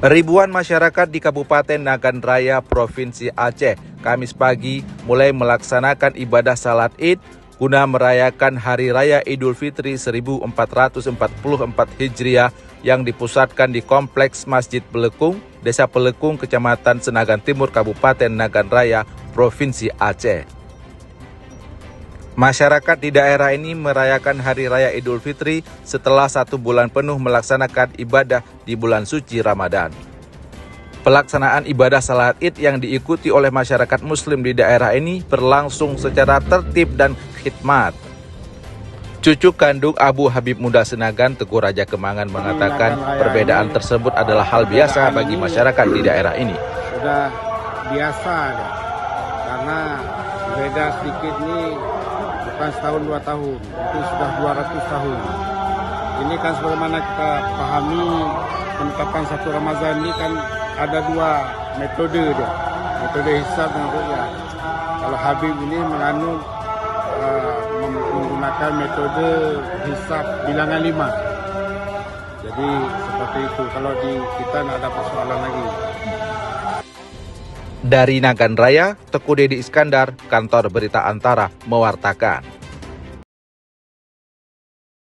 Ribuan masyarakat di Kabupaten Nagan Raya, Provinsi Aceh, Kamis pagi mulai melaksanakan ibadah salat Id guna merayakan Hari Raya Idul Fitri 1444 Hijriah yang dipusatkan di Kompleks Masjid Pelekung, Desa Pelekung, Kecamatan Senagan Timur, Kabupaten Nagan Raya, Provinsi Aceh. Masyarakat di daerah ini merayakan Hari Raya Idul Fitri setelah 1 bulan penuh melaksanakan ibadah di bulan suci Ramadan. Pelaksanaan ibadah salat Id yang diikuti oleh masyarakat Muslim di daerah ini berlangsung secara tertib dan khidmat. Cucu kandung Abu Habib Muda Senagan, Teguh Raja Kemangan, mengatakan perbedaan tersebut adalah hal biasa bagi masyarakat di daerah ini. Sudah biasa ya, karena beda sedikit nih. Bukan setahun 2 tahun, itu sudah 200 tahun. Ini kan sebagaimana kita pahami, penetapan 1 Ramadan ini kan ada 2 metode dia. Metode hisab dan ru'yah. Kalau Habib ini mengandung menggunakan metode hisab bilangan 5. Jadi seperti itu. Kalau di kita tidak ada persoalan lagi. Dari Nagan Raya, Teguh Dedi Iskandar, Kantor Berita Antara, mewartakan.